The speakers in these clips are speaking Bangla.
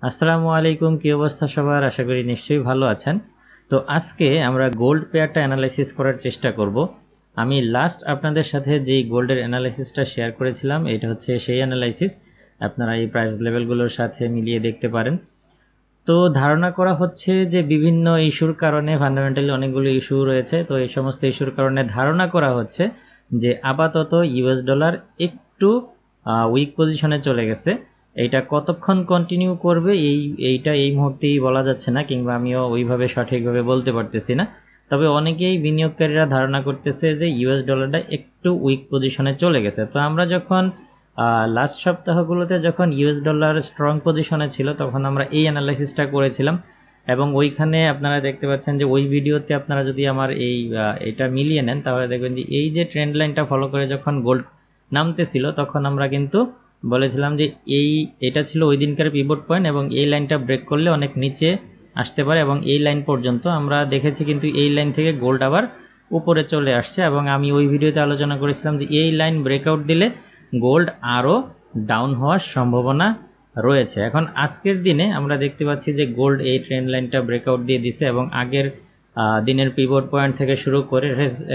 আসসালামু আলাইকুম, কি অবস্থা সবার? আশা করি নিশ্চয়ই ভালো আছেন। তো আজকে আমরা গোল্ড পেয়ারটা অ্যানালাইসিস করার চেষ্টা করব। আমি লাস্ট আপনাদের সাথে যেই গোল্ডের অ্যানালাইসিসটা শেয়ার করেছিলাম, এটা হচ্ছে সেই অ্যানালাইসিস। আপনারা এই প্রাইস লেভেলগুলোর সাথে মিলিয়ে দেখতে পারেন। তো ধারণা করা হচ্ছে যে বিভিন্ন ইস্যুর কারণে, ফান্ডামেন্টালি অনেকগুলো ইস্যু রয়েছে, তো এই সমস্ত ইস্যুর কারণে ধারণা করা হচ্ছে যে আপাতত ইউএস ডলার একটু উইক পজিশনে চলে গেছে। এইটা কতক্ষণ কন্টিনিউ করবে এইটা এই মুহূর্তেই বলা যাচ্ছে না, কিংবা আমিও ওইভাবে সঠিকভাবে বলতে পারতেছি না। তবে অনেকেই বিনিয়োগকারীরা ধারণা করতেছে যে ইউএস ডলারটা একটু উইক পজিশনে চলে গেছে। তো আমরা যখন লাস্ট সপ্তাহগুলোতে যখন ইউএস ডলার স্ট্রং পজিশনে ছিল, তখন আমরা এই অ্যানালাইসিসটা করেছিলাম, এবং ওইখানে আপনারা দেখতে পাচ্ছেন যে ওই ভিডিওতে আপনারা যদি আমার এটা মিলিয়ে নেন, তাহলে দেখবেন যে এই যে ট্রেন্ড লাইনটা ফলো করে যখন গোল্ড নামতেছিল, তখন আমরা কিন্তু বলেছিলাম যে এটা ছিল ওই দিনকার পিভট পয়েন্ট, এবং এই লাইনটা ব্রেক করলে অনেক নিচে আসতে পারে, এবং এই লাইন পর্যন্ত আমরা দেখেছি। কিন্তু এই লাইন থেকে গোল্ড আবার উপরে চলে আসছে, এবং আমি ওই ভিডিওতে আলোচনা করেছিলাম যে এই লাইন ব্রেকআউট দিলে গোল্ড আরও ডাউন হওয়ার সম্ভাবনা রয়েছে। এখন আজকের দিনে আমরা দেখতে পাচ্ছি যে গোল্ড এই ট্রেন্ড লাইনটা ব্রেকআউট দিয়ে দিছে, এবং আগের দিনের পিভট পয়েন্ট থেকে শুরু করে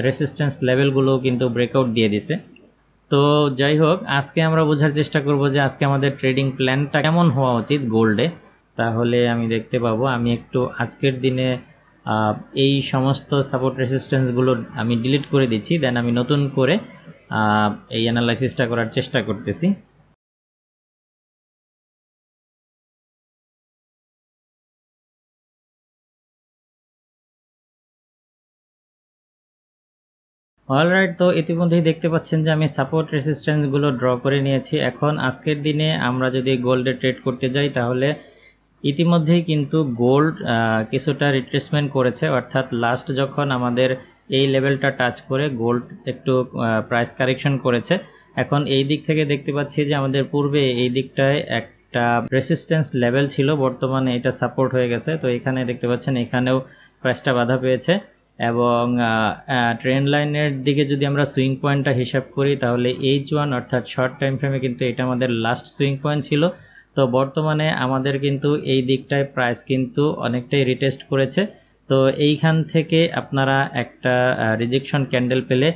রেসিস্ট্যান্স লেভেলগুলোও কিন্তু ব্রেকআউট দিয়ে দিছে। তো যাই হোক, আজকে আমরা বোঝার চেষ্টা করব যে আজকে আমাদের ট্রেডিং প্ল্যানটা কেমন হওয়া উচিত গোল্ডে। তাহলে আমি দেখতে পাবো, আমি একটু আজকের দিনে এই সমস্ত সাপোর্ট রেসিস্ট্যান্সগুলো আমি ডিলিট করে দিচ্ছি, দেন আমি নতুন করে এই অ্যানালাইসিসটা করার চেষ্টা করতেছি। অলরাইট, তো ইতিমধ্যেই দেখতে পাচ্ছেন যে আমি সাপোর্ট রেসিস্ট্যান্সগুলো ড্র করে নিয়েছি। এখন আজকের দিনে আমরা যদি গোল্ডে ট্রেড করতে যাই, তাহলে ইতিমধ্যেই কিন্তু গোল্ড কিছুটা রিট্রেসমেন্ট করেছে, অর্থাৎ লাস্ট যখন আমাদের এই লেভেলটা টাচ করে গোল্ড একটু প্রাইস কারেকশন করেছে। এখন এই দিক থেকে দেখতে পাচ্ছি যে আমাদের পূর্বে এই দিকটায় একটা রেসিস্ট্যান্স লেভেল ছিল, বর্তমানে এটা সাপোর্ট হয়ে গেছে। তো এখানে দেখতে পাচ্ছেন এখানেও প্রাইসটা বাধা পেয়েছে, এবং ট্রেন্ড লাইনের দিকে যদি আমরা সুইং পয়েন্টটা হিসাব করি, তাহলে H1 অর্থাৎ শর্ট টাইম ফ্রেমে কিন্তু এটা আমাদের লাস্ট সুইং পয়েন্ট ছিল। তো বর্তমানে আমাদের কিন্তু এই দিকটায় প্রাইস কিন্তু অনেকটাই রিটেস্ট করেছে। তো এইখান থেকে আপনারা একটা রিজেকশন ক্যান্ডেল পেলে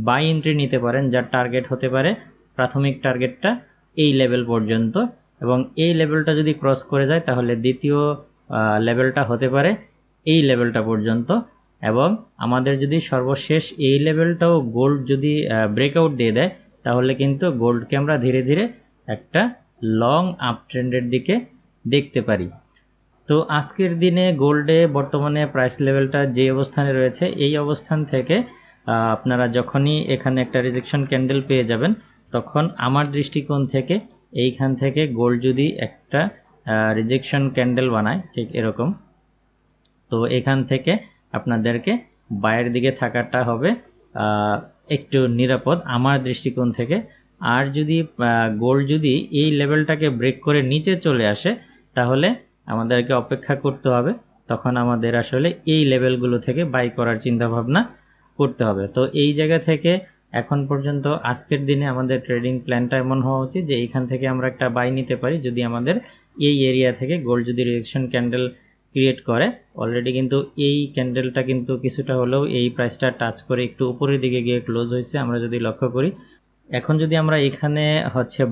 বাই এন্ট্রি নিতে পারেন, যার টার্গেট হতে পারে প্রাথমিক টার্গেটটা এই লেভেল পর্যন্ত, এবং এই লেভেলটা যদি ক্রস করে যায়, তাহলে দ্বিতীয় লেভেলটা হতে পারে এই লেভেলটা পর্যন্ত। এবং আমাদের যদি সর্বশেষ এই লেভেলটাও গোল্ড যদি ব্রেকআউট দিয়ে দেয়, তাহলে কিন্তু গোল্ডকে আমরা ধীরে ধীরে একটা লং আপ ট্রেন্ডের দিকে দেখতে পারি। তো আজকের দিনে গোল্ডে বর্তমানে প্রাইস লেভেলটা যে অবস্থানে রয়েছে, এই অবস্থান থেকে আপনারা যখনই এখানে একটা রিজেকশন ক্যান্ডেল পেয়ে যাবেন, তখন আমার দৃষ্টিকোণ থেকে এইখান থেকে গোল্ড যদি একটা রিজেকশন ক্যান্ডেল বানায় ঠিক এরকম, তো এখান থেকে আপনাদেরকে বায়ের দিকে থাকাটা হবে একটু নিরাপদ আমার দৃষ্টিকোণ থেকে। আর যদি গোল্ড যদি এই লেভেলটাকে ব্রেক করে নিচে চলে আসে, তাহলে আমাদেরকে অপেক্ষা করতে হবে। তখন আমাদের আসলে এই লেভেলগুলো থেকে বাই করার চিন্তা ভাবনা করতে হবে। তো এই জায়গা থেকে এখন পর্যন্ত আজকের দিনে আমাদের ট্রেডিং প্ল্যানটা এমন হওয়া উচিত যে এইখান থেকে আমরা একটা বাই নিতে পারি, যদি আমাদের এই এরিয়া থেকে গোল্ড যদি রিজেকশন ক্যান্ডেল ক্রিয়েট করে। অলরেডি কিন্তু এই ক্যান্ডেলটা কিন্তু কিছুটা হলেও এই প্রাইসটা টাচ করে একটু উপরের দিকে গিয়ে ক্লোজ হয়েছে, আমরা যদি লক্ষ্য করি। এখন যদি আমরা এখানে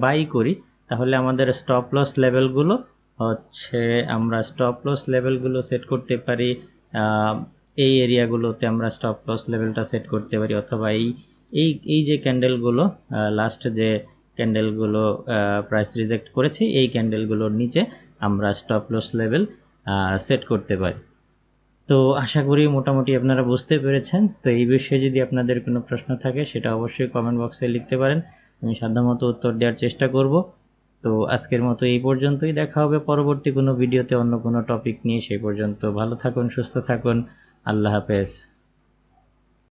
বাই করি, তাহলে আমাদের স্টপ লস লেভেলগুলো আমরা স্টপ লস লেভেলগুলো সেট করতে পারি এই এরিয়াগুলোতে। আমরা স্টপ লস লেভেলটা সেট করতে পারি, অথবা এই যে ক্যান্ডেলগুলো লাস্ট যে ক্যান্ডেলগুলো প্রাইস রিজেক্ট করেছে, এই ক্যান্ডেলগুলোর নিচে আমরা স্টপ লস লেভেল সেট করতে পারি। তো আশা করি মোটামুটি আপনারা বুঝতে পেরেছেন। তো এই বিষয়ে যদি আপনাদের কোনো প্রশ্ন থাকে, সেটা অবশ্যই কমেন্ট বক্সে লিখতে পারেন, আমি সাধ্যমতো উত্তর দেওয়ার চেষ্টা করব। তো আজকের মতো এই পর্যন্তই, দেখা হবে পরবর্তী কোনো ভিডিওতে অন্য কোনো টপিক নিয়ে। সেই পর্যন্ত ভালো থাকুন, সুস্থ থাকুন, আল্লাহ হাফেজ।